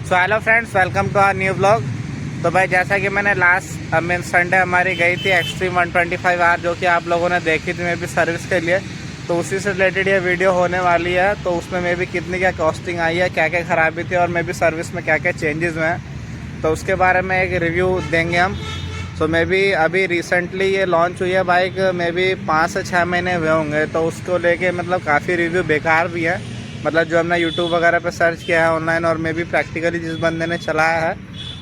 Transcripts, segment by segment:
So hello friends, welcome to our new blog. तो भाई जैसा कि मैंने लास्ट संडे हमारी गई थी एक्सट्रीम 125R जो कि आप लोगों ने देखी थी मे भी सर्विस के लिए, तो उसी से रिलेटेड ये वीडियो होने वाली है। तो उसमें मे भी कितनी क्या कॉस्टिंग आई है, क्या क्या ख़राबी थी और मे भी सर्विस में क्या क्या चेंजेस हुए हैं, तो उसके बारे में एक रिव्यू देंगे हम। सो मे भी अभी रिसेंटली ये लॉन्च हुई है बाइक, मे भी 5 से 6 महीने हुए होंगे, तो उसको लेके मतलब काफ़ी रिव्यू बेकार भी है। मतलब जो हमने यूट्यूब वगैरह पे सर्च किया है ऑनलाइन और मे भी प्रैक्टिकली जिस बंदे ने चलाया है,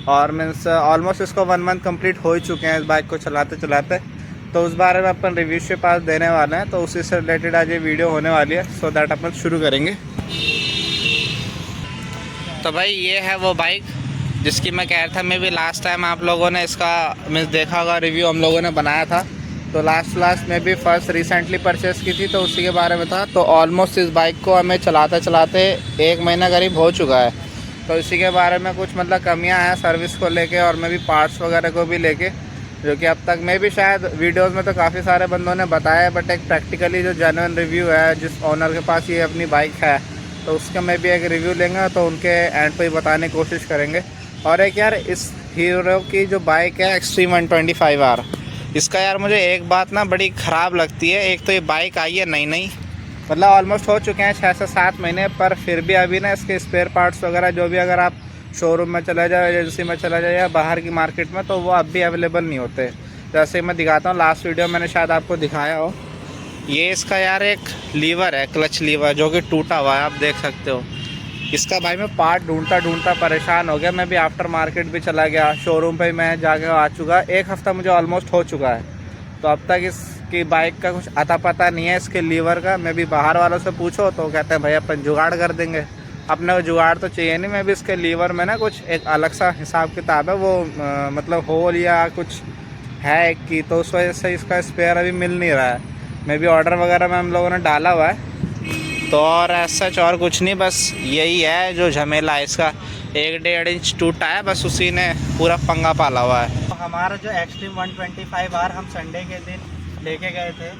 और मीन्स ऑलमोस्ट इसको 1 मंथ कंप्लीट हो ही चुके हैं इस बाइक को चलाते चलाते, तो उस बारे में अपन रिव्यू के पास देने वाले हैं। तो उसी से रिलेटेड आज ये वीडियो होने वाली है, सो दैट अपन शुरू करेंगे। तो भाई ये है वो बाइक जिसकी मैं कह रहा था, मे भी लास्ट टाइम आप लोगों ने इसका मीन्स देखा होगा, रिव्यू हम लोगों ने बनाया था। तो लास्ट में भी फर्स्ट रिसेंटली परचेज़ की थी, तो उसी के बारे में था। तो ऑलमोस्ट इस बाइक को हमें चलाते चलाते 1 महीना करीब हो चुका है। तो इसी के बारे में कुछ मतलब कमियां हैं सर्विस को लेके और मैं भी पार्ट्स वगैरह को भी लेके, जो कि अब तक मैं भी शायद वीडियोस में तो काफ़ी सारे बंदों ने बताया है, बट एक प्रैक्टिकली जो जेन्युइन रिव्यू है जिस ओनर के पास ये अपनी बाइक है, तो उसका मैं भी एक रिव्यू लेंगे, तो उनके एंड पे ही बताने की कोशिश करेंगे। और एक यार इस हीरो की जो बाइक है एक्सट्रीम 125R, इसका यार मुझे एक बात ना बड़ी ख़राब लगती है। एक तो ये बाइक आई है नई मतलब ऑलमोस्ट हो चुके हैं 6 से 7 महीने, पर फिर भी अभी ना इसके स्पेयर पार्ट्स वगैरह जो भी अगर आप शोरूम में चले जाओ, एजेंसी में चले जाओ या बाहर की मार्केट में, तो वो अब भी अवेलेबल नहीं होते। जैसे मैं दिखाता हूँ, लास्ट वीडियो मैंने शायद आपको दिखाया हो, ये इसका यार एक लीवर है, क्लच लीवर, जो कि टूटा हुआ है, आप देख सकते हो। इसका भाई मैं पार्ट ढूंढता परेशान हो गया। मैं भी आफ्टर मार्केट भी चला गया, शोरूम पे मैं जाके आ चुका, 1 हफ़्ता मुझे ऑलमोस्ट हो चुका है, तो अब तक इसकी बाइक का कुछ अता पता नहीं है इसके लीवर का। मैं भी बाहर वालों से पूछो तो कहते हैं भाई अपन जुगाड़ कर देंगे। अपने को जुगाड़ तो चाहिए नहीं, मैं भी इसके लीवर में ना कुछ एक अलग सा हिसाब किताब है, वो मतलब होल या कुछ है कि, तो उस वजह से इसका स्पेयर अभी मिल नहीं रहा है। मैं भी ऑर्डर वगैरह में हम लोगों ने डाला हुआ है, तो और ऐसा और कुछ नहीं, बस यही है जो झमेला है इसका। 1-1.5 इंच टूटा है, बस उसी ने पूरा पंगा पाला हुआ है। तो हमारा जो एक्सट्रीम 125R हम संडे के दिन लेके गए थे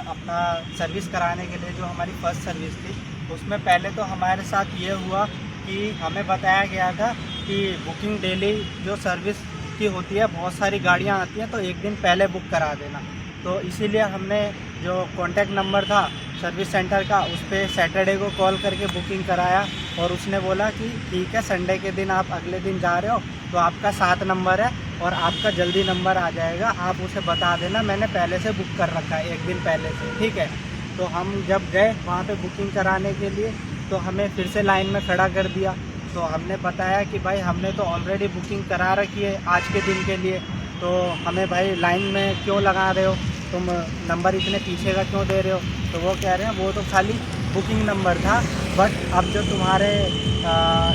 अपना सर्विस कराने के लिए, जो हमारी फर्स्ट सर्विस थी, उसमें पहले तो हमारे साथ ये हुआ कि हमें बताया गया था कि बुकिंग डेली जो सर्विस की होती है, बहुत सारी गाड़ियाँ आती हैं, तो एक दिन पहले बुक करा देना। तो इसीलिए हमने जो कॉन्टैक्ट नंबर था सर्विस सेंटर का, उस पर सैटरडे को कॉल करके बुकिंग कराया, और उसने बोला कि ठीक है, संडे के दिन आप अगले दिन जा रहे हो तो आपका 7 नंबर है और आपका जल्दी नंबर आ जाएगा, आप उसे बता देना, मैंने पहले से बुक कर रखा है 1 दिन पहले से, ठीक है। तो हम जब गए वहाँ पे बुकिंग कराने के लिए, तो हमें फिर से लाइन में खड़ा कर दिया। तो हमने बताया कि भाई हमने तो ऑलरेडी बुकिंग करा रखी है आज के दिन के लिए, तो हमें भाई लाइन में क्यों लगा रहे हो, तुम नंबर इतने पीछे का क्यों दे रहे हो। तो वो कह रहे हैं वो तो खाली बुकिंग नंबर था, बट अब जो तुम्हारे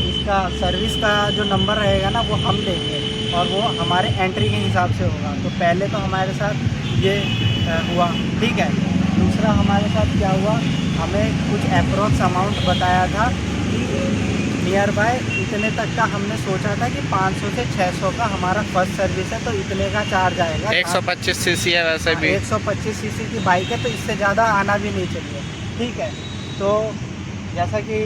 इसका सर्विस का जो नंबर रहेगा ना, वो हम देंगे और वो हमारे एंट्री के हिसाब से होगा। तो पहले तो हमारे साथ ये हुआ, ठीक है। दूसरा हमारे साथ क्या हुआ, हमें कुछ अप्रोक्स अमाउंट बताया था कि नियर बाय इतने तक का, हमने सोचा था कि 500 से 600 का हमारा फर्स्ट सर्विस है, तो इतने का चार्ज आएगा। 125 सीसी है वैसे भी, 125 सीसी की बाइक है, तो इससे ज़्यादा आना भी नहीं चाहिए, ठीक है। तो जैसा कि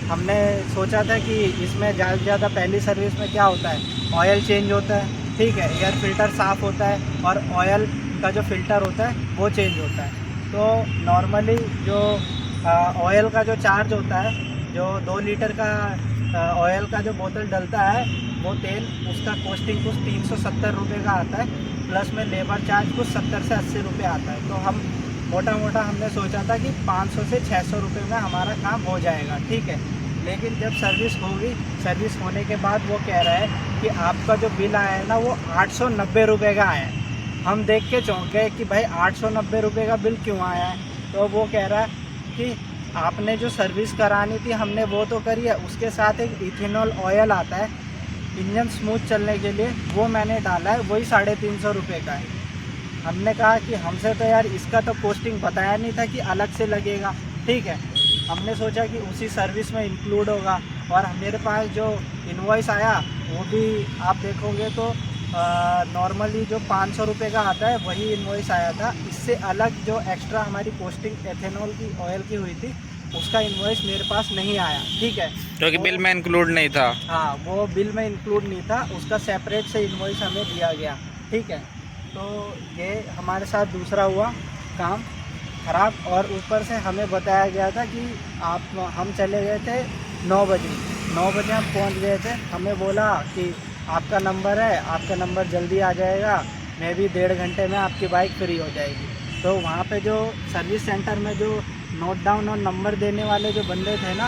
हमने सोचा था कि इसमें ज़्यादा से ज़्यादा पहली सर्विस में क्या होता है, ऑयल चेंज होता है, ठीक है, एयर फिल्टर साफ़ होता है और ऑयल का जो फ़िल्टर होता है वो चेंज होता है। तो नॉर्मली जो ऑयल का जो चार्ज होता है, जो 2 लीटर का ऑयल का जो बोतल डलता है, वो तेल, उसका कॉस्टिंग कुछ 370 रुपये का आता है, प्लस में लेबर चार्ज कुछ 70 से 80 रुपये आता है। तो हम मोटा हमने सोचा था कि 500 से 600 रुपये में हमारा काम हो जाएगा, ठीक है। लेकिन जब सर्विस होगी, सर्विस होने के बाद वो कह रहा है कि आपका जो बिल आया है ना, वो 890 रुपये का आया है। हम देख के चौंक गए कि भाई 890 रुपये का बिल क्यों आया है। तो वो कह रहा है कि आपने जो सर्विस करानी थी हमने वो तो करी है, उसके साथ एक इथेनॉल ऑयल आता है इंजन स्मूथ चलने के लिए, वो मैंने डाला है, वही 350 रुपये का है। हमने कहा कि हमसे तो यार इसका तो कॉस्टिंग बताया नहीं था कि अलग से लगेगा, ठीक है। हमने सोचा कि उसी सर्विस में इंक्लूड होगा, और मेरे पास जो इनवॉइस आया वो भी आप देखोगे तो नॉर्मली जो 500 रुपये का आता है वही इनवॉइस आया था। इससे अलग जो एक्स्ट्रा हमारी कॉस्टिंग एथेनॉल की ऑयल की हुई थी उसका इनवॉइस मेरे पास नहीं आया, ठीक है, क्योंकि बिल में इंक्लूड नहीं था। हाँ, वो बिल में इंक्लूड नहीं था, उसका सेपरेट से इनवॉइस हमें दिया गया, ठीक है। तो ये हमारे साथ दूसरा हुआ काम ख़राब। और ऊपर से हमें बताया गया था कि हम चले गए थे 9 बजे हम पहुंच गए थे। हमें बोला कि आपका नंबर है, आपका नंबर जल्दी आ जाएगा, मैं भी 1.5 घंटे में आपकी बाइक फ्री हो जाएगी। तो वहाँ पे जो सर्विस सेंटर में जो नोट डाउन और नंबर देने वाले जो बंदे थे ना,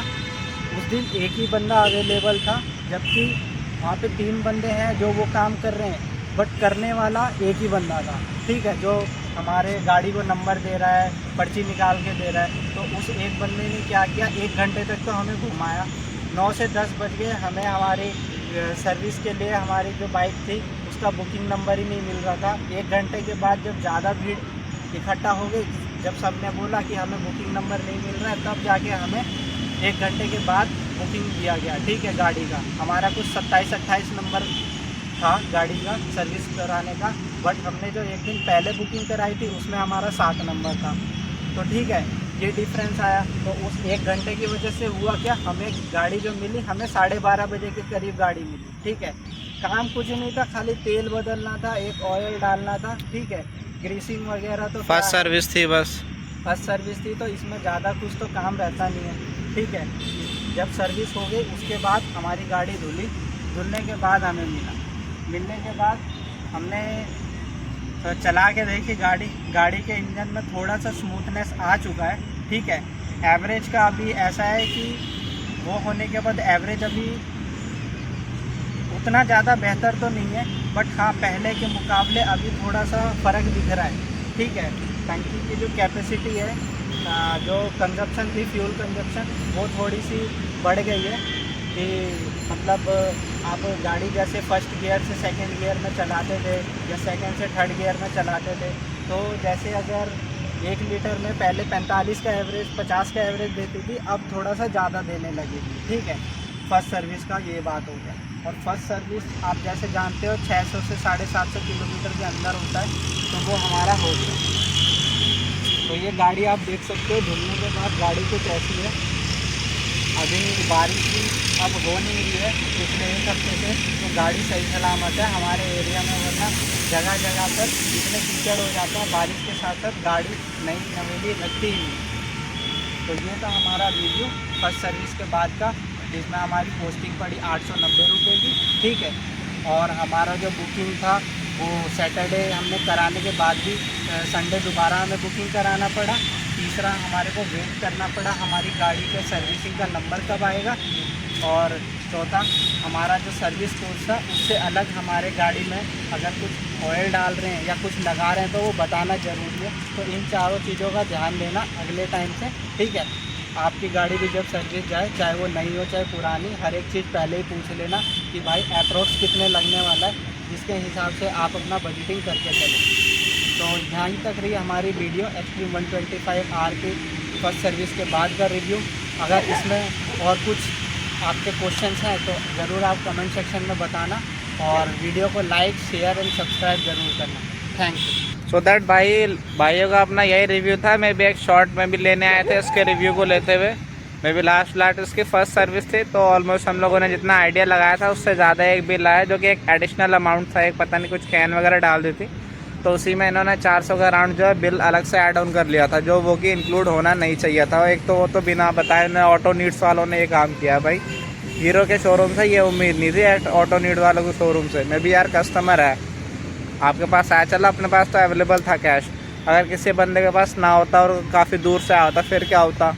उस दिन एक ही बंदा अवेलेबल था, जबकि वहाँ पे 3 बंदे हैं जो वो काम कर रहे हैं, बट करने वाला एक ही बंदा था, ठीक है, जो हमारे गाड़ी को नंबर दे रहा है, पर्ची निकाल के दे रहा है। तो उस एक बंदे ने क्या किया, 1 घंटे तक तो हमें घुमाया। 9 से 10 बज गए, हमें हमारी सर्विस के लिए हमारी जो बाइक थी उसका बुकिंग नंबर ही नहीं मिल रहा था। 1 घंटे के बाद जब ज़्यादा भीड़ इकट्ठा हो गई, जब सब ने बोला कि हमें बुकिंग नंबर नहीं मिल रहा है, तब जाके हमें 1 घंटे के बाद बुकिंग दिया गया, ठीक है, गाड़ी का। हमारा कुछ 27-28 नंबर था गाड़ी का सर्विस कराने का, बट हमने जो एक दिन पहले बुकिंग कराई थी उसमें हमारा 7 नंबर था। तो ठीक है, ये डिफरेंस आया। तो उस 1 घंटे की वजह से हुआ क्या, हमें गाड़ी जो मिली, हमें 12:30 बजे के करीब गाड़ी मिली, ठीक है। काम कुछ नहीं था, खाली तेल बदलना था, एक ऑयल डालना था, ठीक है, ग्रीसिंग वगैरह। तो फर्स्ट सर्विस थी बस। फर्स्ट सर्विस थी, तो इसमें ज़्यादा कुछ तो काम रहता नहीं है, ठीक है। जब सर्विस हो गई उसके बाद हमारी गाड़ी धुलने के बाद हमें मिलने के बाद हमने तो चला के देखी गाड़ी के इंजन में थोड़ा सा स्मूथनेस आ चुका है, ठीक है। एवरेज का अभी ऐसा है कि वो होने के बाद एवरेज अभी उतना ज़्यादा बेहतर तो नहीं है, बट हाँ, पहले के मुकाबले अभी थोड़ा सा फ़र्क दिख रहा है, ठीक है। टंकी की जो कैपेसिटी है, जो कंजप्शन थी, फ्यूल कंजप्शन, वो थोड़ी सी बढ़ गई है कि मतलब आप गाड़ी जैसे फर्स्ट गियर से सेकंड गियर में चलाते थे या सेकंड से थर्ड गियर में चलाते थे, तो जैसे अगर 1 लीटर में पहले 45 का एवरेज, 50 का एवरेज देती थी, अब थोड़ा सा ज़्यादा देने लगी, ठीक है। फर्स्ट सर्विस का ये बात हो गया। और फर्स्ट सर्विस आप जैसे जानते हो 600 से 750 किलोमीटर के अंदर होता है, तो वो हमारा हो गया। तो ये गाड़ी आप देख सकते हो, धुलने के बाद गाड़ी कुछ ऐसी है। अभी बारिश भी अब हो नहीं रही है पिछले 1 हफ्ते से, तो गाड़ी सही सलामत है हमारे एरिया में, वरना जगह जगह पर इतने कीचड़ हो जाता है, बारिश के साथ साथ गाड़ी नई नवेली लगती ही नहीं। तो ये था हमारा रिव्यू फर्स्ट सर्विस के बाद का, जिसमें हमारी पोस्टिंग पड़ी 890 रुपये की, ठीक है। और हमारा जो बुकिंग था वो सैटरडे हमने कराने के बाद भी संडे दोबारा हमें बुकिंग कराना पड़ा। तीसरा, हमारे को वेट करना पड़ा हमारी गाड़ी के सर्विसिंग का नंबर कब आएगा। और चौथा, हमारा जो सर्विस कोर्स था उससे अलग हमारे गाड़ी में अगर कुछ ऑयल डाल रहे हैं या कुछ लगा रहे हैं तो वो बताना ज़रूरी है। तो इन चारों चीज़ों का ध्यान देना अगले टाइम से, ठीक है। आपकी गाड़ी भी जब सर्विस जाए, चाहे वो नई हो चाहे पुरानी, हर एक चीज़ पहले ही पूछ लेना कि भाई अप्रोक्स कितने लगने वाला है, जिसके हिसाब से आप अपना बजटिंग करके चलें। तो यहीं तक रही हमारी वीडियो Xtreme 125R की फर्स्ट सर्विस के बाद का रिव्यू। अगर इसमें और कुछ आपके क्वेश्चंस हैं तो ज़रूर आप कमेंट सेक्शन में बताना, और वीडियो को लाइक, शेयर एंड सब्सक्राइब ज़रूर करना। Thank you. सो दैट भाइयों का अपना यही रिव्यू था। मैं भी एक शॉर्ट में भी लेने आए थे इसके रिव्यू को लेते हुए। मैं भी लास्ट इसकी फर्स्ट सर्विस थी, तो ऑलमोस्ट हम लोगों ने जितना आइडिया लगाया था उससे ज़्यादा एक बिल आया, जो कि एक एडिशनल अमाउंट था, एक पता नहीं कुछ कैन वगैरह डाल दी थी, तो उसी में इन्होंने 400 का अराउंड जो है बिल अलग से ऐड ऑन कर लिया था, जो वो कि इंक्लूड होना नहीं चाहिए था। एक तो वो तो बिना बताए उन्होंने ऑटो नीड्स वालों ने ये काम किया। भाई हीरो के शोरूम से ये उम्मीद नहीं थी, ऑटो नीड वालों के शोरूम से। मैं भी यार कस्टमर है, आपके पास आया, चला अपने पास तो अवेलेबल था कैश, अगर किसी बंदे के पास ना होता और काफ़ी दूर से आया होता फिर क्या होता।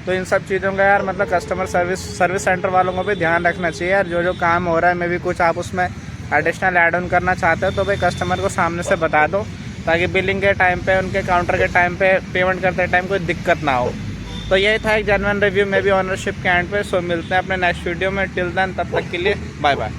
तो इन सब चीज़ों का यार मतलब कस्टमर सर्विस सेंटर वालों को भी ध्यान रखना चाहिए यार। जो काम हो रहा है, मैं भी कुछ आप उसमें एडिशनल ऐड ऑन करना चाहते हो तो भाई कस्टमर को सामने से बता दो, ताकि बिलिंग के टाइम पे, उनके काउंटर के टाइम पे, पेमेंट करते टाइम कोई दिक्कत ना हो। तो यही था एक जेन्युइन रिव्यू में भी ऑनरशिप के एंड पे। सो मिलते हैं अपने नेक्स्ट वीडियो में। टिल देन, तब तक के लिए बाय बाय।